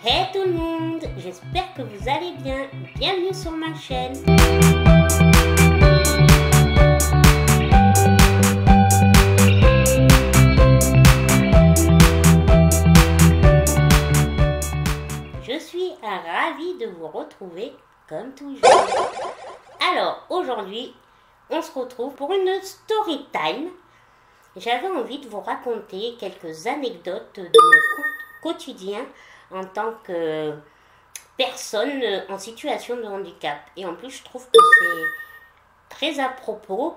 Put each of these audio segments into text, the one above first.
Hey tout le monde, j'espère que vous allez bien. Bienvenue sur ma chaîne. Je suis ravie de vous retrouver comme toujours. Alors aujourd'hui, on se retrouve pour une story time. J'avais envie de vous raconter quelques anecdotes de mon quotidien en tant que personne en situation de handicap. Et en plus, je trouve que c'est très à propos.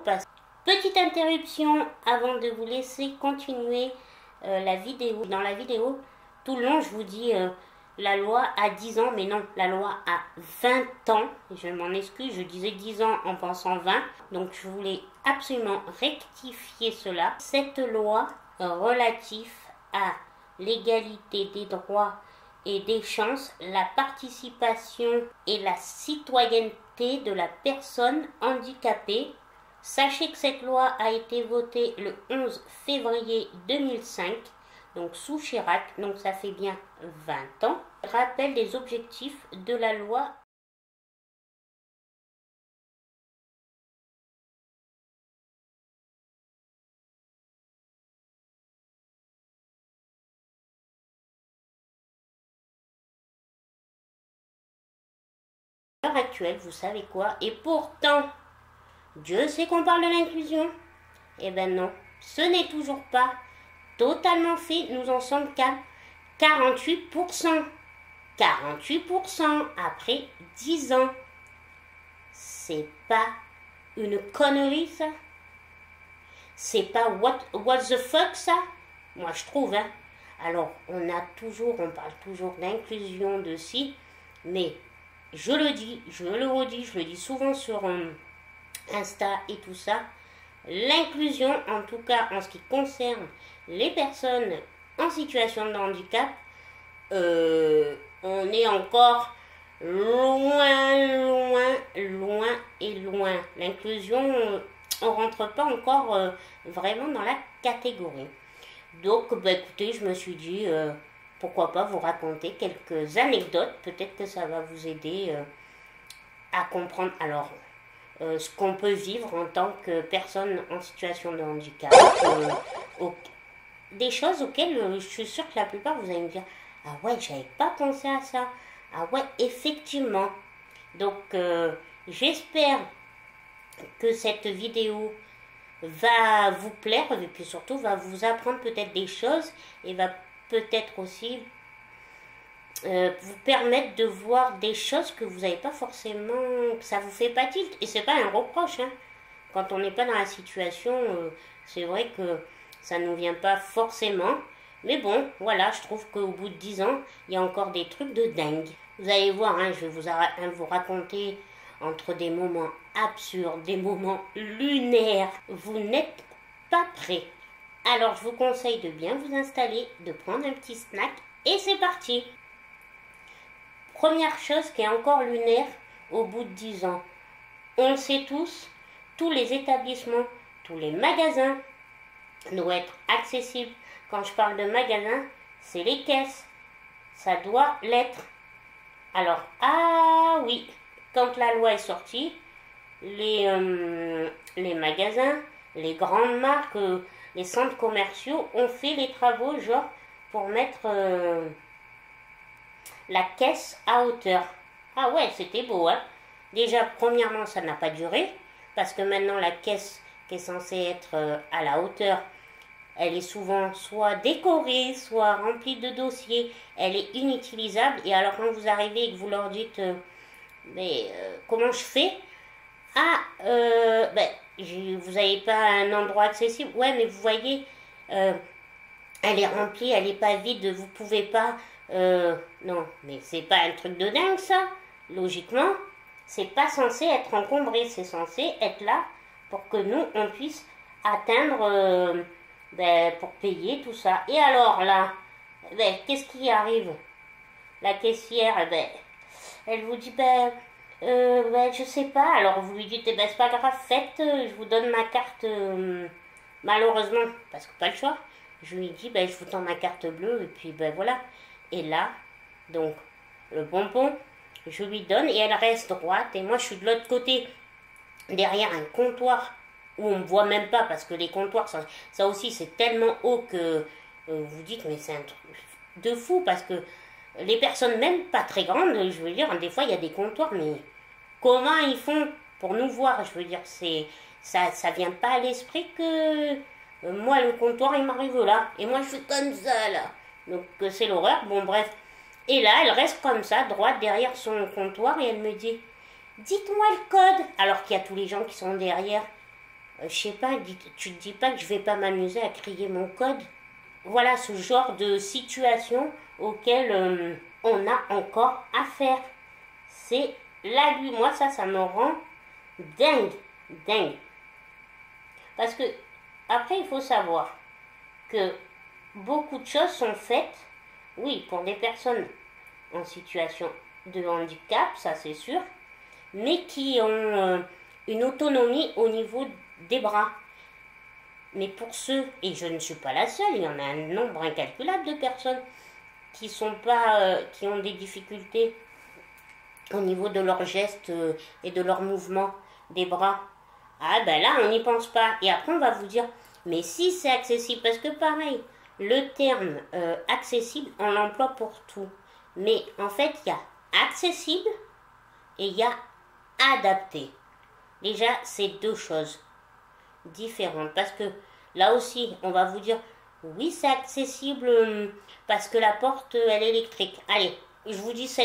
Petite interruption avant de vous laisser continuer la vidéo. Dans la vidéo, tout le long, je vous dis la loi a 10 ans, mais non, la loi a 20 ans. Je m'en excuse, je disais 10 ans en pensant 20. Donc, je voulais absolument rectifier cela. Cette loi relative à l'égalité des droits et des chances, la participation et la citoyenneté de la personne handicapée. Sachez que cette loi a été votée le 11 février 2005, donc sous Chirac, donc ça fait bien 20 ans. Rappel des objectifs de la loi. À l'heure actuelle, vous savez quoi? Et pourtant, Dieu sait qu'on parle de l'inclusion. Eh ben non, ce n'est toujours pas totalement fait. Nous en sommes qu'à 48%. 48% après 10 ans. C'est pas une connerie ça? C'est pas what the fuck ça? Moi je trouve, hein. Alors on parle toujours d'inclusion de ci, mais je le dis, je le redis, je le dis souvent sur Insta et tout ça. L'inclusion, en tout cas en ce qui concerne les personnes en situation de handicap, on est encore loin et loin. L'inclusion, on rentre pas encore vraiment dans la catégorie. Donc, écoutez, je me suis dit, pourquoi pas vous raconter quelques anecdotes. Peut-être que ça va vous aider à comprendre. Alors, ce qu'on peut vivre en tant que personne en situation de handicap. Des choses auxquelles je suis sûre que la plupart vous allez me dire, ah ouais, j'avais pas pensé à ça. Ah ouais, effectivement. Donc, j'espère que cette vidéo va vous plaire et puis surtout va vous apprendre peut-être des choses et va peut-être aussi vous permettre de voir des choses que vous n'avez pas forcément, que ça vous fait pas tilt. Et c'est pas un reproche, hein. Quand on n'est pas dans la situation, c'est vrai que ça ne nous vient pas forcément. Mais bon, voilà, je trouve qu'au bout de 10 ans, il y a encore des trucs de dingue. Vous allez voir, hein, je vais vous raconter entre des moments absurdes, des moments lunaires. Vous n'êtes pas prêts. Alors, je vous conseille de bien vous installer, de prendre un petit snack et c'est parti. Première chose qui est encore lunaire au bout de 10 ans. On le sait tous les établissements, tous les magasins doivent être accessibles. Quand je parle de magasins, c'est les caisses. Ça doit l'être. Alors, ah oui, quand la loi est sortie, les magasins, les grandes marques, les centres commerciaux ont fait les travaux genre pour mettre la caisse à hauteur. Ah ouais, c'était beau, hein. Déjà, premièrement, ça n'a pas duré, parce que maintenant, la caisse qui est censée être à la hauteur, elle est souvent soit décorée, soit remplie de dossiers, elle est inutilisable, et alors quand vous arrivez et que vous leur dites, comment je fais? Ah, vous n'avez pas un endroit accessible. Ouais, mais vous voyez, elle est remplie, elle n'est pas vide, vous pouvez pas... non, mais c'est pas un truc de dingue ça. Logiquement, c'est pas censé être encombré, c'est censé être là pour que nous, on puisse atteindre, pour payer tout ça. Et alors là, qu'est-ce qui arrive? La caissière, elle vous dit, je sais pas. Alors vous lui dites, c'est pas grave, faites, je vous donne ma carte, malheureusement, parce que pas le choix. Je lui dis, je vous tends ma carte bleue, et puis voilà. Et là, Donc, le bonbon, je lui donne et elle reste droite. Et moi, je suis de l'autre côté, derrière un comptoir où on ne me voit même pas parce que les comptoirs, ça aussi, c'est tellement haut que vous dites, mais c'est un truc de fou parce que les personnes, même pas très grandes, je veux dire, des fois, il y a des comptoirs, mais comment ils font pour nous voir? Je veux dire, ça vient pas à l'esprit que moi, le comptoir, il m'arrive là. Et moi, je fais comme ça, là. Donc, c'est l'horreur. Bon, bref. Et là, elle reste comme ça, droite derrière son comptoir, et elle me dit, dites-moi le code. Alors qu'il y a tous les gens qui sont derrière. Je sais pas, tu te dis pas que je vais pas m'amuser à crier mon code? Voilà ce genre de situation auquel on a encore à faire. C'est la lui. Moi, ça me rend dingue, dingue. Parce que, après, il faut savoir que beaucoup de choses sont faites, oui, pour des personnes en situation de handicap, ça c'est sûr, mais qui ont une autonomie au niveau des bras. Mais pour ceux, et je ne suis pas la seule, il y en a un nombre incalculable de personnes qui sont pas, qui ont des difficultés au niveau de leurs gestes et de leurs mouvements des bras. Ah ben là, on n'y pense pas. Et après, on va vous dire, mais si c'est accessible, parce que pareil, le terme accessible, on l'emploie pour tout. Mais en fait, il y a accessible et il y a adapté. Déjà, c'est deux choses différentes. Parce que là aussi, on va vous dire, oui, c'est accessible parce que la porte, elle est électrique. Allez, je vous dis ça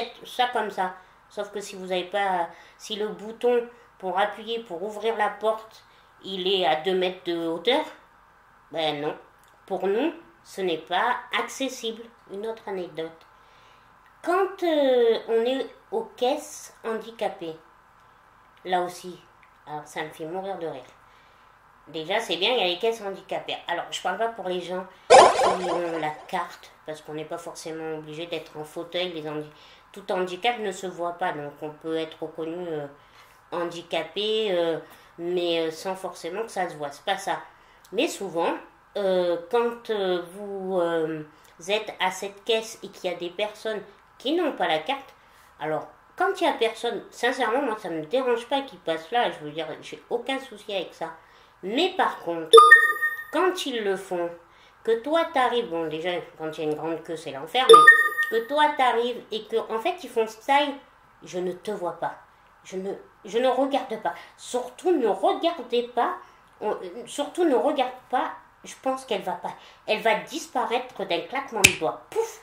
comme ça. Sauf que si vous n'avez pas, si le bouton pour appuyer, pour ouvrir la porte, il est à 2 mètres de hauteur, ben non. Pour nous, ce n'est pas accessible. Une autre anecdote. Quand on est aux caisses handicapées, là aussi, alors ça me fait mourir de rire. Déjà, c'est bien, il y a les caisses handicapées. Alors, je parle pas pour les gens qui ont la carte, parce qu'on n'est pas forcément obligé d'être en fauteuil. Tout handicap ne se voit pas, donc on peut être reconnu handicapé, mais sans forcément que ça se voit. C'est pas ça. Mais souvent, quand vous êtes à cette caisse et qu'il y a des personnes qui n'ont pas la carte, alors quand il n'y a personne, sincèrement, moi ça ne me dérange pas qu'ils passent là, je veux dire, j'ai aucun souci avec ça. Mais par contre, quand ils le font, que toi t'arrives, bon déjà quand il y a une grande queue c'est l'enfer, mais que toi t'arrives et que en fait ils font style, je ne te vois pas, je ne regarde pas, surtout ne regardez pas, surtout ne regarde pas, je pense qu'elle va pas, elle va disparaître d'un claquement de doigts, pouf,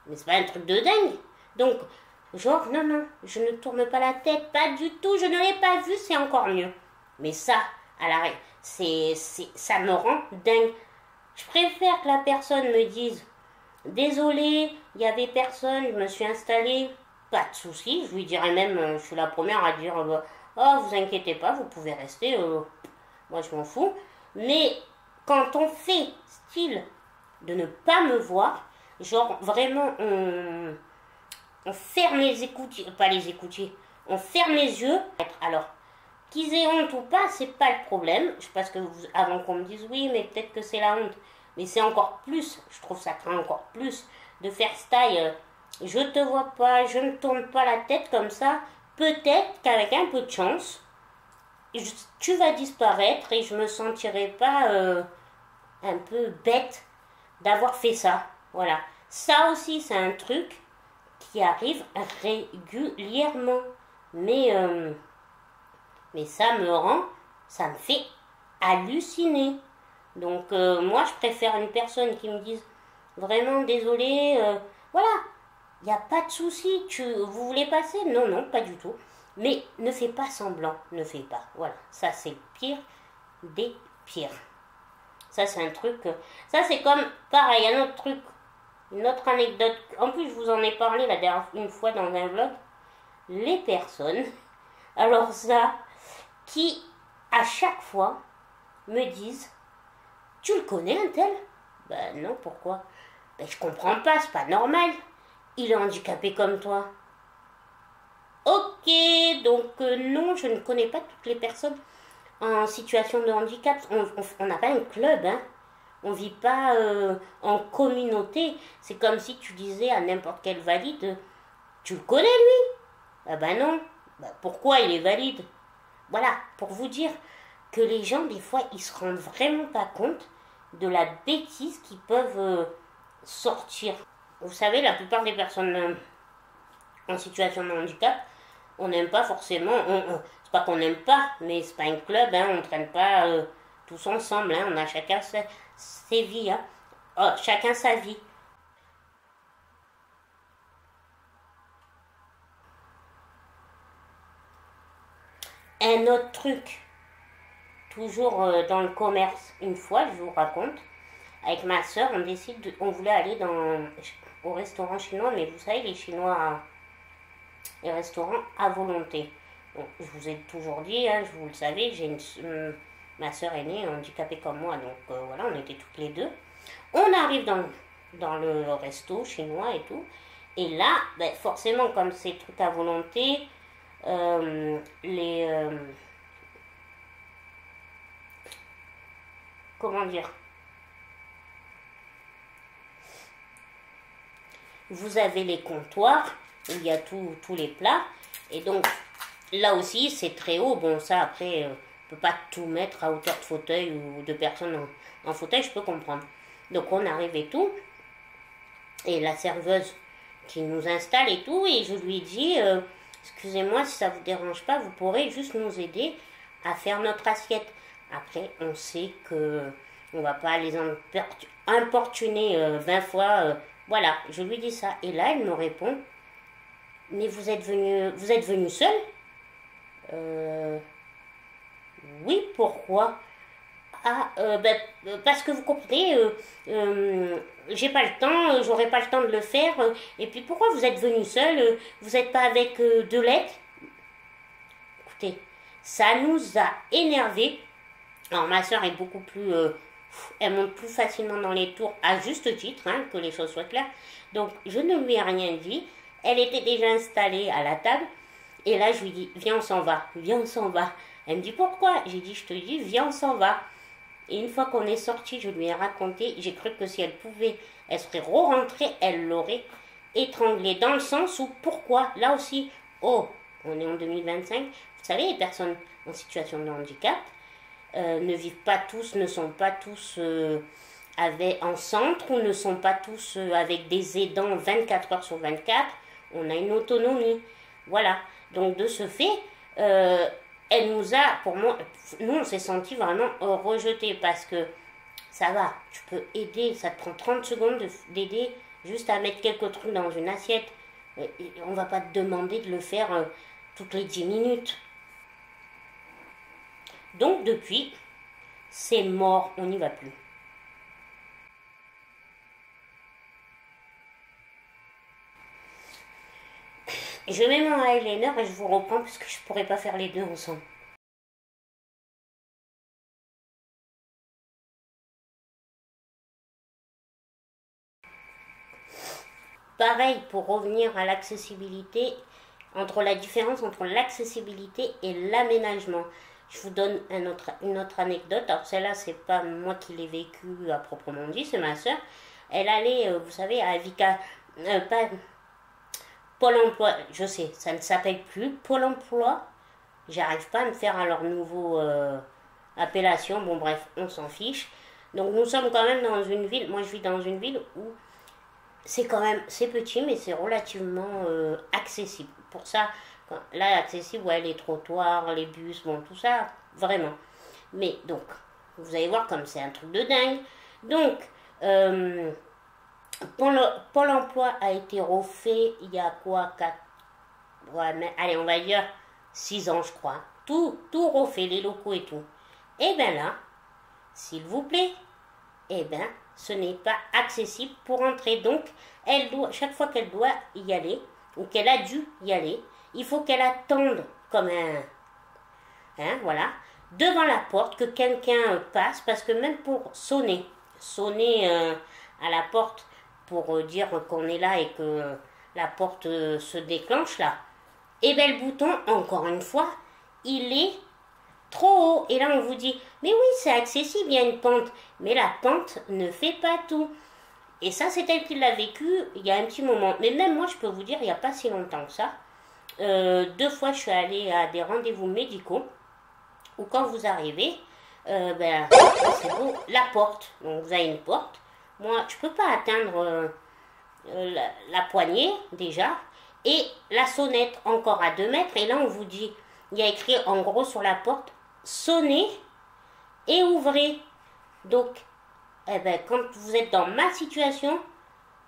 mais c'est pas un truc de dingue, donc genre non, je ne tourne pas la tête, pas du tout, je ne l'ai pas vu, c'est encore mieux, mais ça, à l'arrêt, ça me rend dingue. Je préfère que la personne me dise désolé, il y avait personne, je me suis installée, pas de souci. Je lui dirais même, je suis la première à dire oh, vous inquiétez pas, vous pouvez rester, moi je m'en fous. Mais quand on fait style de ne pas me voir, genre vraiment on ferme les écoutiers, pas les écoutiers, on ferme les yeux. Alors, qu'ils aient honte ou pas, c'est pas le problème. Parce que avant qu'on me dise oui, mais peut-être que c'est la honte. Mais c'est encore plus, je trouve ça craint encore plus de faire style. Je te vois pas, je ne tourne pas la tête comme ça. Peut-être qu'avec un peu de chance, tu vas disparaître et je me sentirai pas un peu bête d'avoir fait ça. Voilà. Ça aussi, c'est un truc qui arrive régulièrement. Mais ça me fait halluciner. Donc moi je préfère une personne qui me dise vraiment désolé, voilà, il n'y a pas de souci, vous voulez passer? Non, pas du tout. Mais ne fais pas semblant, ne fais pas. Voilà, ça c'est le pire des pires. Ça c'est un truc, ça c'est comme, pareil, un autre truc, une autre anecdote. En plus je vous en ai parlé la dernière une fois dans un vlog. Les personnes, alors ça, qui à chaque fois me disent tu le connais un tel? Ben non, pourquoi? Ben je comprends pas, c'est pas normal. Il est handicapé comme toi. Ok, donc non, je ne connais pas toutes les personnes en situation de handicap. On n'a pas un club, hein. On vit pas en communauté. C'est comme si tu disais à n'importe quel valide, tu le connais lui? Ah ben non. Ben, pourquoi il est valide? Voilà, pour vous dire que les gens, des fois, ils se rendent vraiment pas compte de la bêtise qu'ils peuvent sortir. Vous savez, la plupart des personnes en situation de handicap, on n'aime pas forcément, c'est pas qu'on n'aime pas, mais c'est pas un club, hein, on ne traîne pas tous ensemble, hein, on a chacun ses vies, hein. Oh, chacun sa vie. Un autre truc, toujours dans le commerce, une fois, je vous raconte, avec ma soeur, on voulait aller au restaurant chinois, mais vous savez, les Chinois, les restaurants à volonté. Bon, je vous ai toujours dit, hein, vous le savez, ma soeur aînée handicapée comme moi, donc voilà, on était toutes les deux. On arrive dans le resto chinois et tout, et là, ben, forcément, comme c'est truc à volonté, comment dire, vous avez les comptoirs où il y a tous les plats, et donc là aussi c'est très haut. Bon, ça après, on peut pas tout mettre à hauteur de fauteuil ou de personnes en fauteuil, je peux comprendre. Donc on arrive et tout, et la serveuse qui nous installe et tout, et je lui dis, excusez-moi si ça vous dérange pas, vous pourrez juste nous aider à faire notre assiette. Après, on sait que on va pas les importuner 20 fois. Voilà, je lui dis ça. Et là, elle me répond, mais vous êtes venu seul? Oui, pourquoi? Ah, parce que vous comprenez, j'ai pas le temps, j'aurai pas le temps de le faire. Et puis pourquoi vous êtes venu seul? Vous n'êtes pas avec de l'aide? Écoutez, ça nous a énervés. Alors ma soeur est beaucoup plus, elle monte plus facilement dans les tours à juste titre, hein, que les choses soient claires. Donc je ne lui ai rien dit. Elle était déjà installée à la table. Et là je lui dis, viens on s'en va, viens on s'en va. Elle me dit pourquoi? J'ai dit, je te dis, viens on s'en va. Et une fois qu'on est sorti, je lui ai raconté, j'ai cru que si elle pouvait, elle serait re-rentrée, elle l'aurait étranglée. Dans le sens où, pourquoi? Là aussi, oh, on est en 2025. Vous savez, les personnes en situation de handicap ne vivent pas tous, ne sont pas tous en centre, ou ne sont pas tous avec des aidants 24 heures sur 24. On a une autonomie. Voilà. Donc, de ce fait, elle nous a, pour moi, nous on s'est senti vraiment rejetés, parce que ça va, tu peux aider, ça te prend 30 secondes d'aider juste à mettre quelques trucs dans une assiette. On va pas te demander de le faire toutes les 10 minutes. Donc depuis, c'est mort, on n'y va plus. Je mets mon eyeliner et je vous reprends parce que je pourrais pas faire les deux ensemble. Pareil, pour revenir à l'accessibilité, la différence entre l'accessibilité et l'aménagement. Je vous donne une autre anecdote. Alors celle-là, c'est pas moi qui l'ai vécue à proprement dit, c'est ma soeur. Elle allait, vous savez, à Vika, pas Pôle emploi, je sais, ça ne s'appelle plus Pôle emploi. J'arrive pas à me faire à leur nouveau appellation. Bon bref, on s'en fiche. Donc nous sommes quand même dans une ville, moi je vis dans une ville où c'est petit, mais c'est relativement accessible. Pour ça, là accessible, ouais, les trottoirs, les bus, bon tout ça, vraiment. Mais donc, vous allez voir comme c'est un truc de dingue. Donc, Pôle emploi a été refait il y a quoi, 4, ouais, mais, allez, on va dire 6 ans, je crois. Tout refait, les locaux et tout. Et bien là, s'il vous plaît, eh bien, ce n'est pas accessible pour entrer. Donc, chaque fois qu'elle doit y aller, ou qu'elle a dû y aller, il faut qu'elle attende comme voilà, devant la porte, que quelqu'un passe, parce que même pour sonner à la porte, pour dire qu'on est là et que la porte se déclenche là, et bien le bouton, encore une fois, il est trop haut. Et là, on vous dit, mais oui, c'est accessible, il y a une pente. Mais la pente ne fait pas tout. Et ça, c'est elle qui l'a vécu il y a un petit moment. Mais même moi, je peux vous dire, il n'y a pas si longtemps que ça. 2 fois, je suis allée à des rendez-vous médicaux où quand vous arrivez, c'est beau, la porte. Donc, vous avez une porte. Moi, je ne peux pas atteindre la poignée, déjà. Et la sonnette, encore à 2 mètres. Et là, on vous dit, il y a écrit en gros sur la porte, sonnez et ouvrez. Donc, quand vous êtes dans ma situation,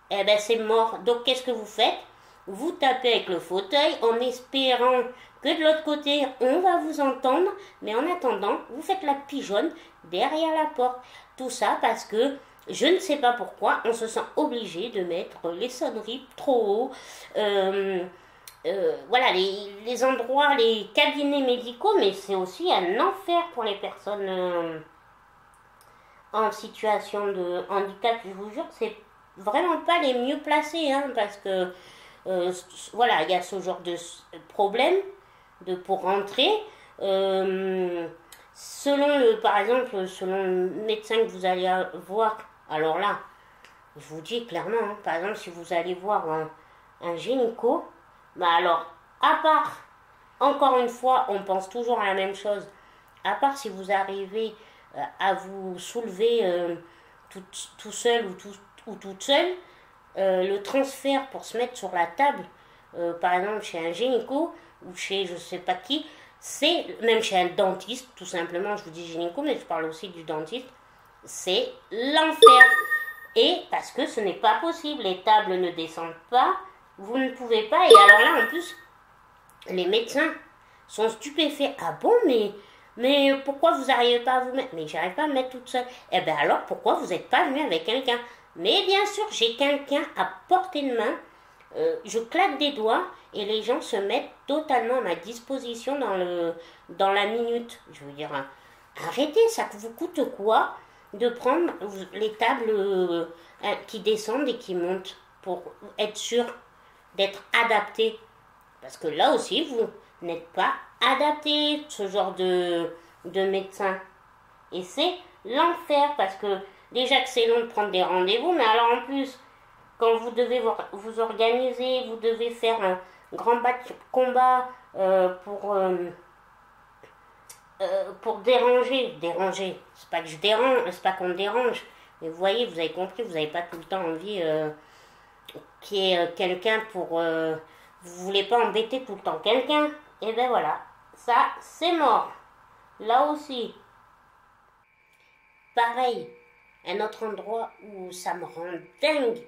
c'est mort. Donc, qu'est-ce que vous faites? Vous tapez avec le fauteuil en espérant que de l'autre côté, on va vous entendre. Mais en attendant, vous faites la pigeonne derrière la porte. Tout ça parce que je ne sais pas pourquoi, on se sent obligé de mettre les sonneries trop haut. Voilà, les endroits, les cabinets médicaux, mais c'est aussi un enfer pour les personnes en situation de handicap. Je vous jure, c'est vraiment pas les mieux placés, hein, parce que voilà, il y a ce genre de problème pour rentrer. Par exemple, selon le médecin que vous allez voir, alors là, je vous dis clairement, hein, par exemple, si vous allez voir un gynéco, alors, à part, encore une fois, on pense toujours à la même chose, à part si vous arrivez à vous soulever tout seul ou toute seule, le transfert pour se mettre sur la table, par exemple chez un gynéco ou chez je sais pas qui, c'est même chez un dentiste, tout simplement, je vous dis gynéco, mais je parle aussi du dentiste, c'est l'enfer. Et parce que ce n'est pas possible, les tables ne descendent pas, vous ne pouvez pas, et alors là en plus, les médecins sont stupéfaits. Ah bon, mais pourquoi vous n'arrivez pas à vous mettre? Mais j'arrive pas à me mettre toute seule. Eh bien alors, pourquoi vous n'êtes pas venu avec quelqu'un? Mais bien sûr, j'ai quelqu'un à portée de main. Je claque des doigts et les gens se mettent totalement à ma disposition dans la minute. Je veux dire, arrêtez, ça vous coûte quoi de prendre les tables qui descendent et qui montent pour être sûr d'être adapté? Parce que là aussi, vous n'êtes pas adapté, ce genre de médecin. Et c'est l'enfer, parce que déjà que c'est long de prendre des rendez-vous, mais alors en plus, quand vous devez vous organiser, vous devez faire un grand combat pour déranger. C'est pas que je dérange, c'est pas qu'on dérange. Mais vous voyez, vous avez compris, vous n'avez pas tout le temps envie qu'il y ait quelqu'un pour... vous voulez pas embêter tout le temps quelqu'un. Et ben voilà, ça c'est mort. Là aussi. Pareil, un autre endroit où ça me rend dingue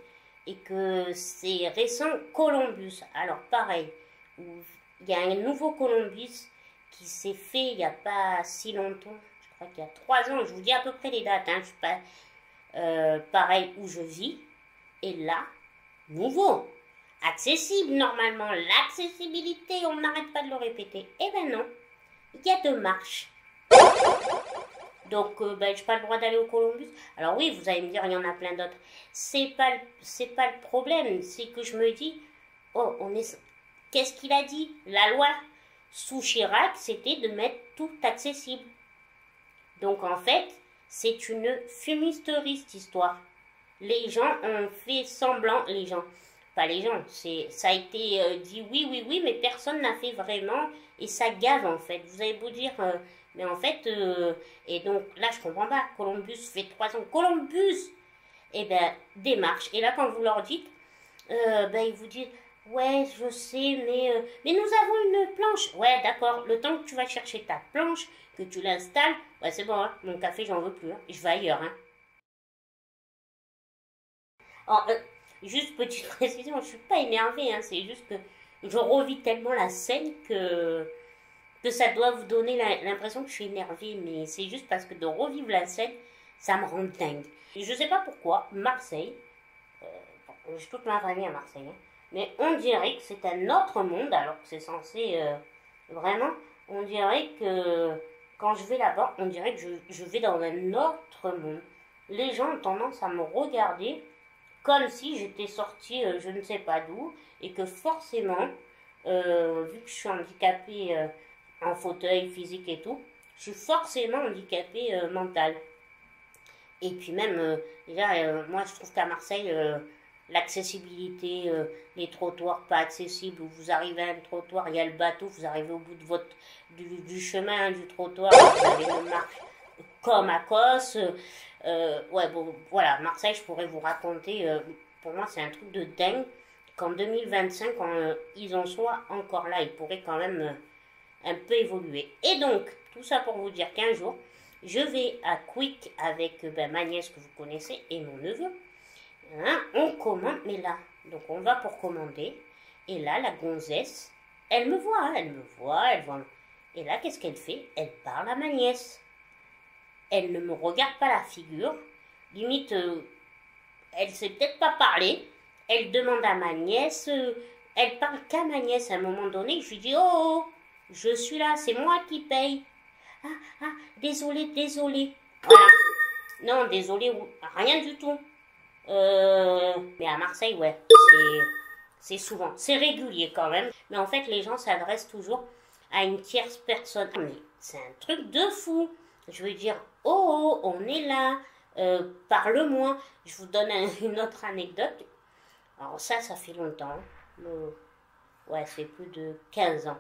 et que c'est récent, Columbus. Alors pareil, il y a un nouveau Columbus qui s'est fait il n'y a pas si longtemps, je crois qu'il y a 3 ans, je vous dis à peu près les dates, hein, je suis pas pareil où je vis, et là, nouveau, accessible normalement, l'accessibilité, on n'arrête pas de le répéter, et ben non, il y a 2 marches. Donc, je n'ai pas le droit d'aller au Columbus. Alors oui, vous allez me dire, il y en a plein d'autres. C'est pas le problème. C'est que je me dis, oh, qu'est-ce qu'il a dit? La loi sous Chirac, c'était de mettre tout accessible. Donc, en fait, c'est une fumisterie, cette histoire. Les gens ont fait semblant, pas les gens, ça a été dit oui, mais personne n'a fait vraiment, et ça gave, en fait. Vous avez beau dire... mais en fait, et donc là, je comprends pas. Columbus fait 3 ans. Columbus! Eh ben, démarche. Et là, quand vous leur dites, ils vous disent, ouais, je sais, mais nous avons une planche. Ouais, d'accord. Le temps que tu vas chercher ta planche, que tu l'installes, ouais, c'est bon, hein, mon café, j'en veux plus. Hein, je vais ailleurs. Hein. Alors, juste petite précision, je suis pas énervée. Hein, c'est juste que je revis tellement la scène que ça doit vous donner l'impression que je suis énervée, mais c'est juste parce que de revivre la scène, ça me rend dingue. Et je sais pas pourquoi, Marseille, j'ai toute ma famille à Marseille, hein, mais on dirait que c'est un autre monde, alors que c'est censé, vraiment, on dirait que quand je vais là-bas, on dirait que je vais dans un autre monde. Les gens ont tendance à me regarder comme si j'étais sortie je ne sais pas d'où, et que forcément, vu que je suis handicapée... en fauteuil physique et tout, je suis forcément handicapée mentale. Et puis même, déjà, moi je trouve qu'à Marseille, l'accessibilité, les trottoirs pas accessibles, où vous arrivez à un trottoir, il y a le bateau, vous arrivez au bout de du chemin du trottoir, vous avez une marche comme à Kos. Ouais, bon, voilà, Marseille, je pourrais vous raconter, pour moi c'est un truc de dingue, qu'en 2025, ils en soient encore là, ils pourraient quand même un peu évoluer. Et donc, tout ça pour vous dire qu'un jour, je vais à Quick avec ma nièce que vous connaissez et mon neveu. Hein, on commande, mais là, donc on va pour commander. Et là, la gonzesse, elle me voit, hein, elle voit. Et là, qu'est-ce qu'elle fait? Elle parle à ma nièce. Elle ne me regarde pas la figure. Limite, elle sait peut-être pas parler. Elle demande à ma nièce, elle parle qu'à ma nièce à un moment donné. Je lui dis, oh, je suis là, c'est moi qui paye. Désolé. Voilà. Non, désolé, rien du tout. Mais à Marseille, ouais, c'est souvent. C'est régulier quand même. Mais en fait, les gens s'adressent toujours à une tierce personne. Mais c'est un truc de fou. Je veux dire, oh, on est là. Parle-moi. Je vous donne une autre anecdote. Alors ça fait longtemps. Ouais, c'est plus de 15 ans.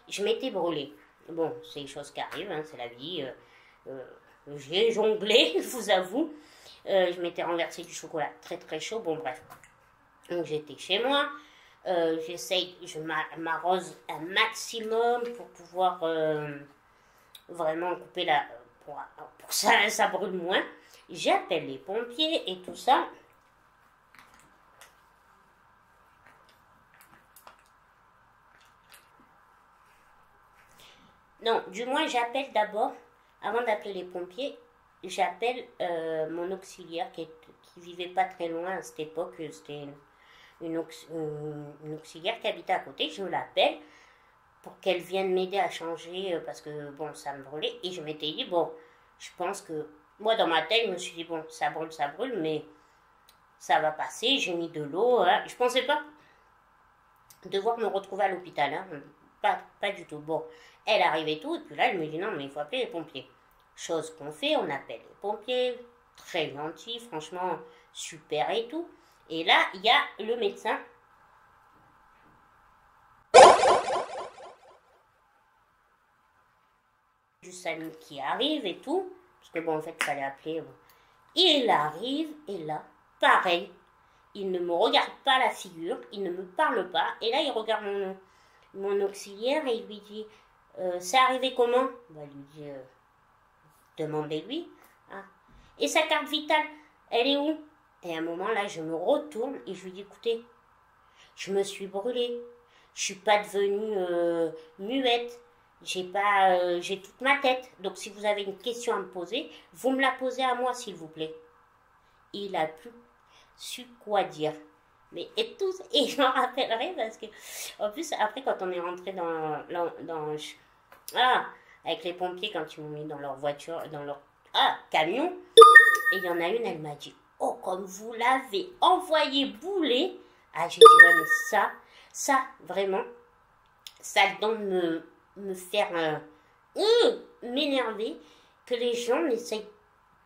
Je m'étais brûlée. Bon, c'est des choses qui arrivent, hein, c'est la vie. J'ai jonglé, je vous avoue. Je m'étais renversé du chocolat très très chaud. Bon, bref. Donc j'étais chez moi. Je m'arrose un maximum pour pouvoir vraiment couper pour ça brûle moins. J'appelle les pompiers et tout ça. Non, du moins j'appelle d'abord, avant d'appeler les pompiers, j'appelle mon auxiliaire qui vivait pas très loin à cette époque. C'était une auxiliaire qui habitait à côté. Je l'appelle pour qu'elle vienne m'aider à changer parce que bon, ça me brûlait. Et je m'étais dit, bon, je pense que moi dans ma tête, je me suis dit, bon, ça brûle, mais ça va passer. J'ai mis de l'eau. Hein. Je pensais pas devoir me retrouver à l'hôpital. Hein. Pas du tout. Bon, elle arrive et tout, et puis là, elle me dit non, mais il faut appeler les pompiers. Chose qu'on fait, on appelle les pompiers, très gentil, franchement, super et tout. Et là, il y a le médecin. Du SAMU qui arrive et tout, parce que bon, en fait, il fallait appeler. Bon. Il arrive, et là, pareil, il ne me regarde pas la figure, il ne me parle pas, et là, il regarde mon auxiliaire et il lui dit c'est arrivé comment? Il lui dit demandez-lui. Hein. Et sa carte vitale, elle est où? Et à un moment là, je me retourne et je lui dis écoutez, je me suis brûlée, je suis pas devenue muette, j'ai toute ma tête. Donc si vous avez une question à me poser, vous me la posez à moi s'il vous plaît. Il a plus su quoi dire. Mais et je m'en rappellerai parce que en plus après quand on est rentré avec les pompiers quand ils m'ont mis dans leur voiture, dans leur camion, et il y en a une, elle m'a dit oh comme vous l'avez envoyé bouler. J'ai dit ouais mais ça vraiment ça donne me faire m'énerver que les gens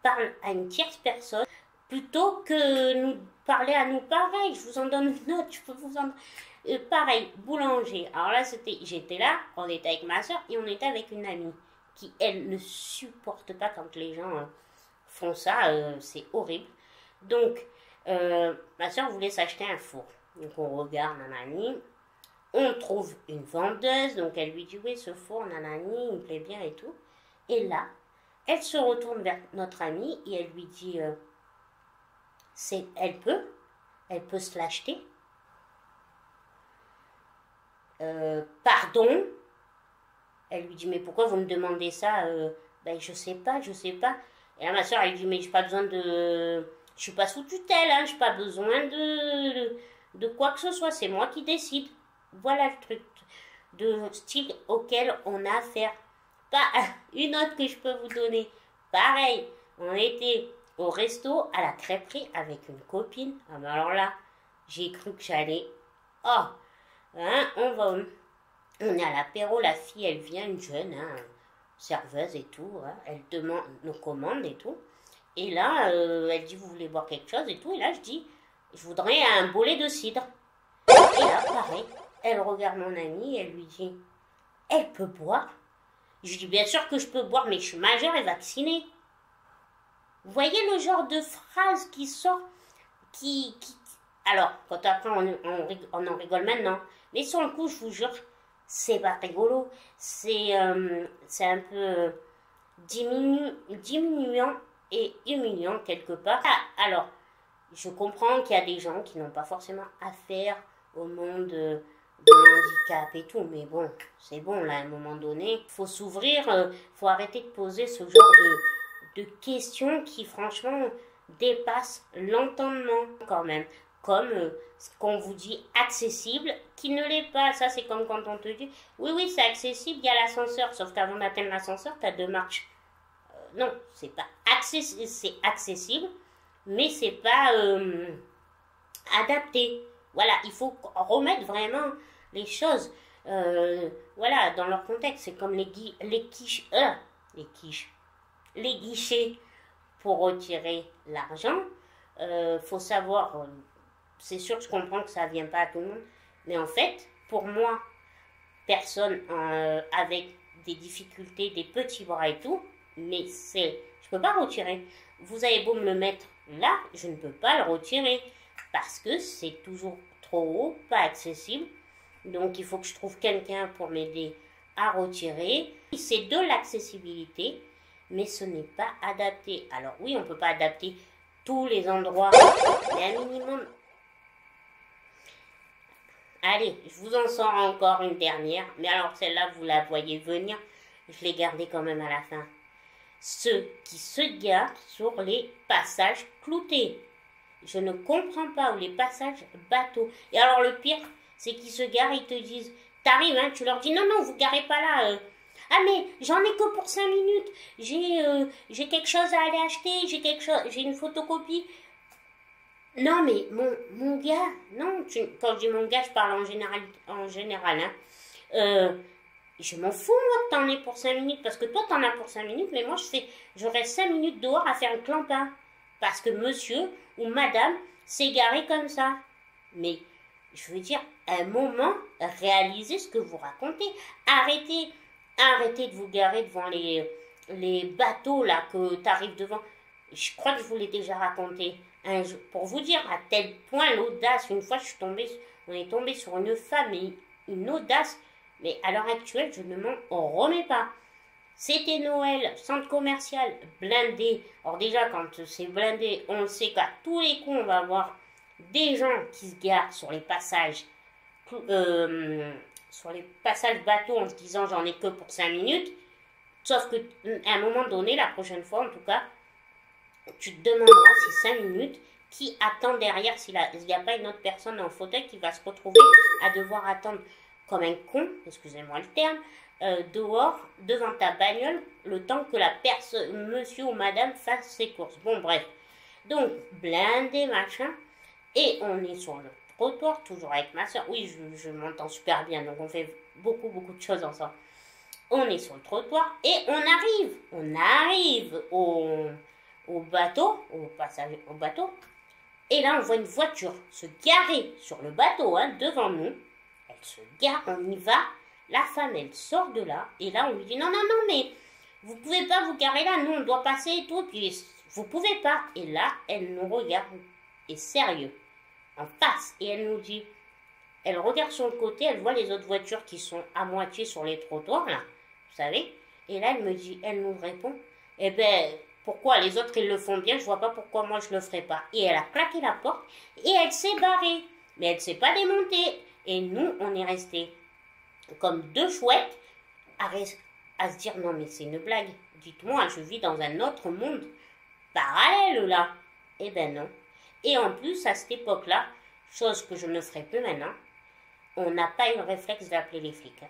parlent à une tierce personne plutôt que nous parler à nous pareil. Je vous en donne une autre, je peux vous en pareil, boulanger. Alors là, j'étais là, on était avec ma soeur et on était avec une amie qui, elle, ne supporte pas quand les gens font ça, c'est horrible. Donc, ma soeur voulait s'acheter un four. Donc, on regarde nanani, on trouve une vendeuse, donc elle lui dit oui, ce four, nanani, il me plaît bien et tout. Et là, elle se retourne vers notre amie et elle lui dit elle peut se l'acheter. Pardon? Elle lui dit mais pourquoi vous me demandez ça? Ben je sais pas. Et là ma soeur elle lui dit mais j'ai pas besoin je suis pas sous tutelle, hein, j'ai pas besoin de quoi que ce soit, c'est moi qui décide. Voilà le truc de style auquel on a affaire. Pas une autre que je peux vous donner. Pareil, on était au resto à la crêperie avec une copine. Ah ben alors là, j'ai cru que j'allais. Oh, hein, on est à l'apéro, la fille elle vient, une jeune, hein, serveuse et tout, hein. Elle demande nos commandes et tout. Et là, elle dit, vous voulez boire quelque chose et tout. Et là, je dis, je voudrais un bolet de cidre. Et là, pareil, elle regarde mon amie et elle lui dit, elle peut boire? Je dis, bien sûr que je peux boire, mais je suis majeure et vaccinée. Vous voyez le genre de phrase qui sort, Alors, quand après, on en rigole maintenant. Mais sur le coup, je vous jure, c'est pas rigolo. C'est un peu diminuant et humiliant quelque part. Ah, alors, je comprends qu'il y a des gens qui n'ont pas forcément affaire au monde de handicap et tout, mais bon, c'est bon, là, à un moment donné, faut s'ouvrir, faut arrêter de poser ce genre de questions qui, franchement, dépassent l'entendement quand même. Comme ce qu'on vous dit accessible, qui ne l'est pas. Ça, c'est comme quand on te dit, oui, c'est accessible, il y a l'ascenseur, sauf qu'avant d'atteindre l'ascenseur, tu as 2 marches. Non, c'est pas accessible, c'est accessible, mais c'est pas adapté. Voilà, il faut remettre vraiment les choses voilà, dans leur contexte. C'est comme les guichets pour retirer l'argent. Faut savoir, c'est sûr que je comprends que ça ne vient pas à tout le monde, mais en fait, pour moi, personne avec des difficultés, des petits bras et tout, mais je peux pas retirer. Vous avez beau me le mettre là, je ne peux pas le retirer parce que c'est toujours trop haut, pas accessible. Donc il faut que je trouve quelqu'un pour m'aider à retirer. C'est de l'accessibilité, mais ce n'est pas adapté. Alors oui, on ne peut pas adapter tous les endroits, mais un minimum. Allez, je vous en sors encore une dernière, mais alors celle-là, vous la voyez venir, je l'ai gardée quand même à la fin. Ceux qui se garent sur les passages cloutés. Je ne comprends pas, ou les passages bateaux. Et alors le pire, c'est qu'ils se garent, ils te disent, t'arrives, hein, tu leur dis, non, vous garez pas là. Ah mais j'en ai que pour 5 minutes, j'ai quelque chose à aller acheter, j'ai une photocopie. Non mais mon gars, non, quand je dis mon gars, je parle en général, hein. Je m'en fous moi que t'en aies pour 5 minutes, parce que toi t'en as pour 5 minutes, mais moi je reste 5 minutes dehors à faire un clampin. Parce que monsieur ou madame s'est garé comme ça. Mais je veux dire, à un moment, réalisez ce que vous racontez. Arrêtez de vous garer devant les bateaux là que t'arrives devant. Je crois que je vous l'ai déjà raconté. Pour vous dire à tel point l'audace, une fois on est tombé sur une femme et une audace, mais à l'heure actuelle, je ne m'en remets pas. C'était Noël, centre commercial, blindé. Alors déjà, quand c'est blindé, on le sait qu'à tous les coups, on va avoir des gens qui se garent sur les passages bateaux en se disant j'en ai que pour 5 minutes. Sauf qu'à un moment donné, la prochaine fois en tout cas, tu te demanderas si 5 minutes, qui attend derrière, s'il n'y a pas une autre personne en fauteuil qui va se retrouver à devoir attendre comme un con, excusez-moi le terme, dehors, devant ta bagnole, le temps que la personne, monsieur ou madame, fasse ses courses. Bon, bref. Donc, blindé, machin. Et on est sur le trottoir, toujours avec ma soeur. Oui, je m'entends super bien, donc on fait beaucoup de choses ensemble. On est sur le trottoir et on arrive au bateau, au passage au bateau. Et là, on voit une voiture se garer sur le bateau, hein, devant nous. Elle se gare, on y va. La femme, elle sort de là, et là, on lui dit, non, mais vous pouvez pas vous garer là, nous, on doit passer et tout, puis vous pouvez pas. Et là, elle nous regarde, et sérieux, en face, et elle nous dit, elle regarde sur le côté, elle voit les autres voitures qui sont à moitié sur les trottoirs, là, vous savez, et là, elle nous répond, eh ben, pourquoi les autres, ils le font bien, je vois pas pourquoi moi, je le ferais pas. Et elle a claqué la porte, et elle s'est barrée, mais elle s'est pas démontée, et nous, on est restés comme 2 chouettes à se dire non mais c'est une blague, dites-moi, je vis dans un autre monde parallèle là. Eh ben non. Et en plus à cette époque-là, chose que je ne ferai plus maintenant, on n'a pas eu le réflexe d'appeler les flics.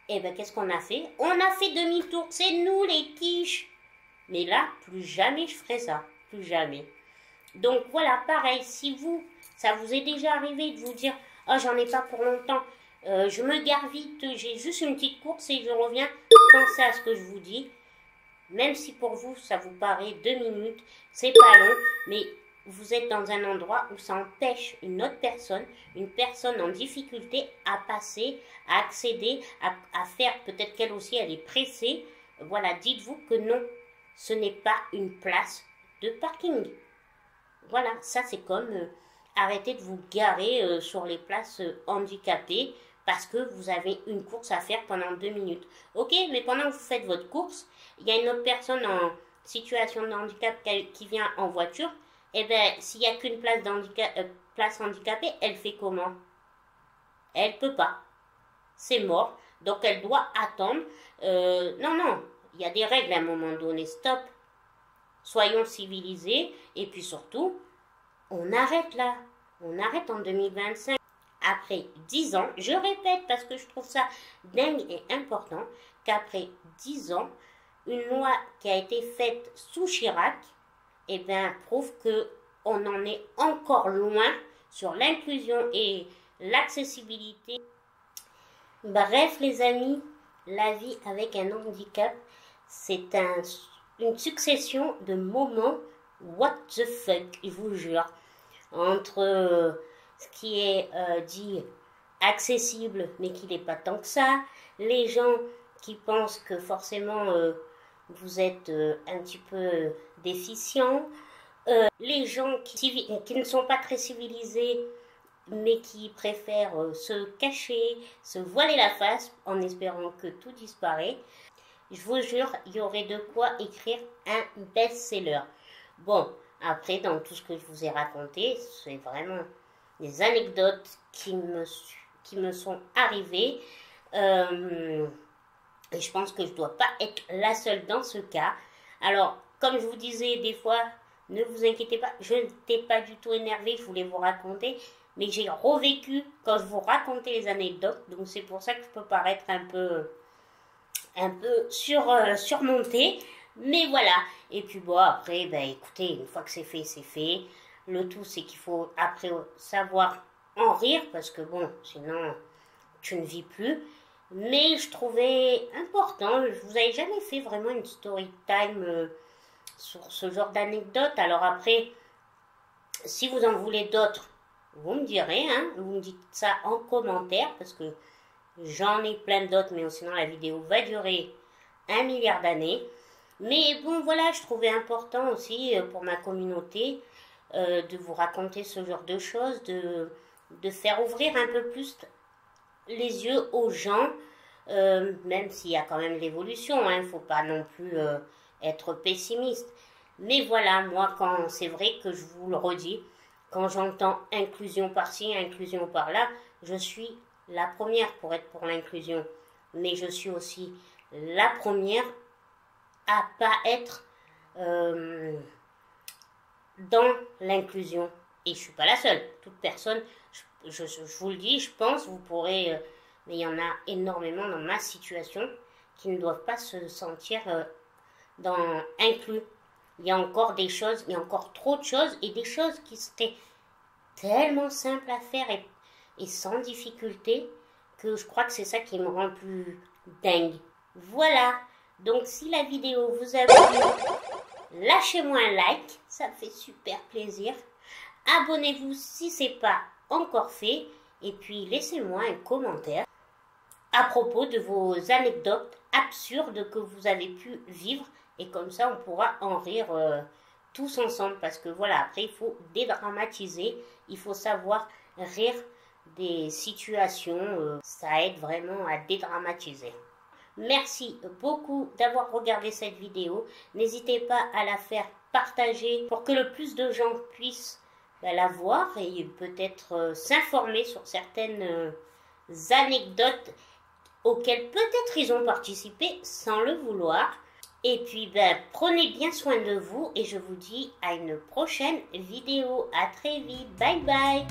Eh ben qu'est-ce qu'on a fait? On a fait demi-tour, c'est nous les quiches. Mais là, plus jamais je ferai ça, plus jamais. Donc voilà, pareil, si ça vous est déjà arrivé de vous dire oh j'en ai pas pour longtemps, Je me gare vite, j'ai juste une petite course et je reviens. Pensez à ce que je vous dis. Même si pour vous, ça vous paraît 2 minutes, c'est pas long, mais vous êtes dans un endroit où ça empêche une autre personne, une personne en difficulté à passer, à accéder, à faire, peut-être qu'elle aussi, elle est pressée. Voilà, dites-vous que non, ce n'est pas une place de parking. Voilà, ça c'est comme arrêter de vous garer sur les places handicapées parce que vous avez une course à faire pendant 2 minutes. Ok, mais pendant que vous faites votre course, il y a une autre personne en situation de handicap qui vient en voiture. Eh bien, s'il n'y a qu'une place handicapée, elle fait comment? Elle ne peut pas. C'est mort. Donc, elle doit attendre. Non, il y a des règles à un moment donné. Stop. Soyons civilisés. Et puis surtout, on arrête là. On arrête en 2025. Après 10 ans, je répète parce que je trouve ça dingue et important, qu'après 10 ans, une loi qui a été faite sous Chirac, eh bien, prouve qu'on en est encore loin sur l'inclusion et l'accessibilité. Bref, les amis, la vie avec un handicap, c'est une succession de moments what the fuck, je vous jure, entre ce qui est dit accessible, mais qui n'est pas tant que ça, les gens qui pensent que forcément vous êtes un petit peu déficient, les gens qui ne sont pas très civilisés, mais qui préfèrent se cacher, se voiler la face en espérant que tout disparaît. Je vous jure, il y aurait de quoi écrire un best-seller. Bon, après, dans tout ce que je vous ai raconté, c'est vraiment des anecdotes qui me sont arrivées. Et je pense que je ne dois pas être la seule dans ce cas. Alors, comme je vous disais, des fois, ne vous inquiétez pas, je n'étais pas du tout énervée, je voulais vous raconter, mais j'ai revécu quand je vous racontais les anecdotes, donc c'est pour ça que je peux paraître un peu surmontée, mais voilà. Et puis bon, après, ben écoutez, une fois que c'est fait, c'est fait. Le tout, c'est qu'il faut après savoir en rire, parce que bon, sinon, tu ne vis plus. Mais je trouvais important, je vous avais jamais fait vraiment une story time sur ce genre d'anecdote. Alors après, si vous en voulez d'autres, vous me direz, hein, vous me dites ça en commentaire, parce que j'en ai plein d'autres, mais sinon la vidéo va durer 1 milliard d'années. Mais bon, voilà, je trouvais important aussi pour ma communauté de vous raconter ce genre de choses, de faire ouvrir un peu plus les yeux aux gens, même s'il y a quand même l'évolution, il ne faut pas non plus être pessimiste. Mais voilà, moi, quand c'est vrai que je vous le redis, quand j'entends inclusion par-ci, inclusion par-là, je suis la première pour être pour l'inclusion. Mais je suis aussi la première à pas être dans l'inclusion. Et je suis pas la seule. Toute personne, je vous le dis, je pense, vous pourrez... mais il y en a énormément dans ma situation qui ne doivent pas se sentir inclus. Il y a encore des choses, il y a encore trop de choses et des choses qui seraient tellement simples à faire et sans difficulté que je crois que c'est ça qui me rend plus dingue. Voilà, donc si la vidéo vous a plu, lâchez-moi un like, ça me fait super plaisir. Abonnez-vous si ce n'est pas encore fait et puis laissez-moi un commentaire à propos de vos anecdotes absurdes que vous avez pu vivre et comme ça on pourra en rire tous ensemble parce que voilà, après il faut dédramatiser, il faut savoir rire des situations, ça aide vraiment à dédramatiser. Merci beaucoup d'avoir regardé cette vidéo, n'hésitez pas à la faire partager pour que le plus de gens puissent la voir et peut-être s'informer sur certaines anecdotes auxquelles peut-être ils ont participé sans le vouloir. Et puis prenez bien soin de vous et je vous dis à une prochaine vidéo. À très vite. Bye bye.